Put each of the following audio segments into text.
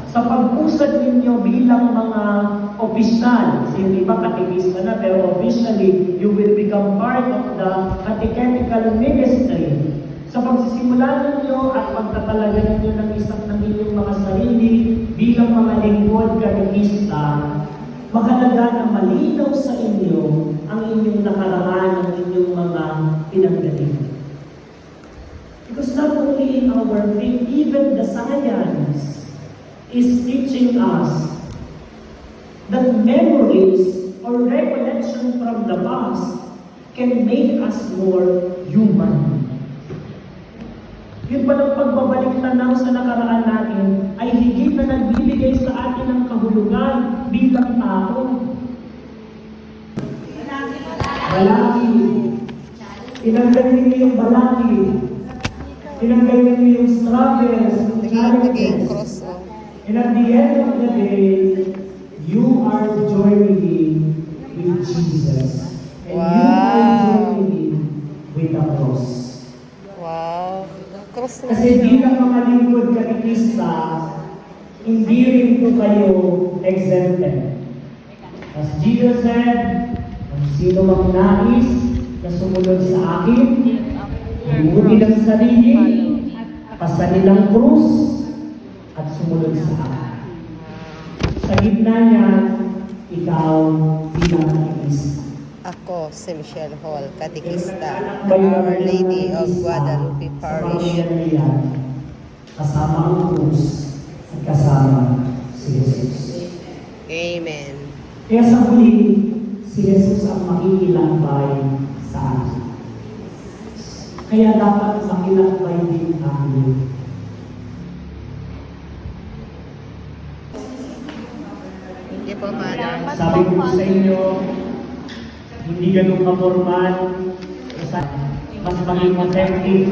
sa pag-usad ninyo bilang mga opisyal. Kasi yung iba katekista na, pero officially, you will become part of the catechetical ministry. Sa pagsisimula ninyo at pagtatalaga ninyo ng inyong mga sarili bilang mga lingkod katekista, mahalaga na malinaw sa inyo ang inyong nakaraan, ang inyong mga pinagdating. Because not only in our faith, even the science is teaching us that memories or recollection from the past can make us more human. Yun palang pagbabalik tanaw sa nakaraan natin ay higit na nagbibigay sa atin ng kahulugan bilang tao. Balaki. Tinanggal ninyo yung balaki. Tinanggal ninyo yung struggles, yung challenges. And at the end of the day, you are journeying with Jesus. And you are journeying with the cross. Wow. Cross na Kasi bilang mga lingkod katekista, hindi rin po kayo exempted. As Jesus said, ang sino mang nais na sumunod sa akin, himutin ang sarili, pasanin ang krus, at sumunod sa akin. Sa gitna niya, ikaw bilang katekista. Ako, si Michelle Hall, katekista, Our Lady of Guadalupe Parish. Kasama ang krus at kasama si Jesus. Amen. Kaya sa huli, si Jesus ang makikilakbay sa atin. Kaya dapat makilakbay din tayo. Hindi po, Father. Sabi ko sa inyo, hindi ganun ka-formal, mas maging authentic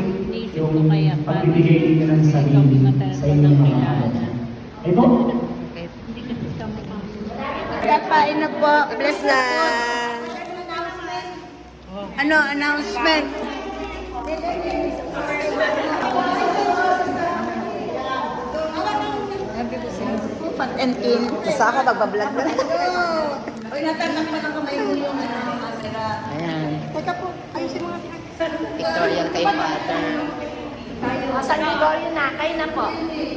yung pagbibigay ninyo ng sarili sa inyong mga kapatid. Eh po? Kapain na po. Bless na. Ano, announcement? Fat and in. Basta ako, magbablog na. Uy, natanong pa ng kamay mo yung camera. Ayan. Teka po, ayusin mo nga. Pictorial kay Father. San Gregorio na, kayo na po.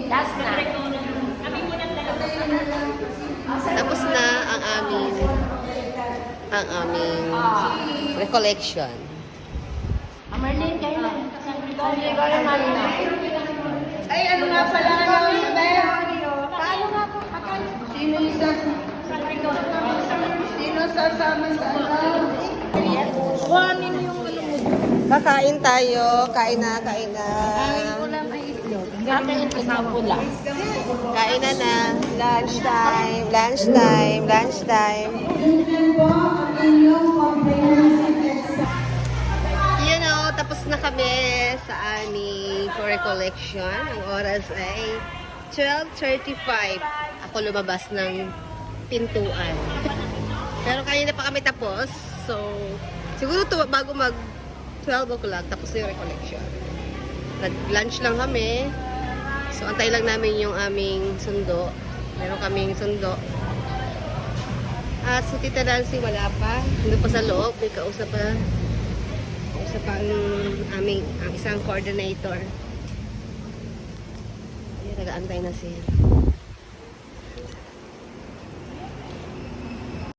Last na. Tapos na ang aming recollection. Marlene, kayo na. San Gregorio na. Ay, ano nga pala announcement? Paano nga po? Sino sasama sa kuhanin mo yung Kakain tayo. Kain na. Ulam ay itlog. Kakain ko sa pula. Kain na. Lunch time. You know, tapos na kami sa aming recollection. Ang oras ay 12:35. Ako lumabas ng pintuan. Pero kanina pa kami tapos. So, siguro bago mag 12 o'clock, tapos yung recollection. Nag-lunch lang kami. So, antay lang namin yung aming sundo. Meron kaming sundo. So, Tita Nancy, wala pa. Hindi pa sa loob. May kausap pa. Kausap pa ang isang coordinator. Ayan, nag-aantay na siya.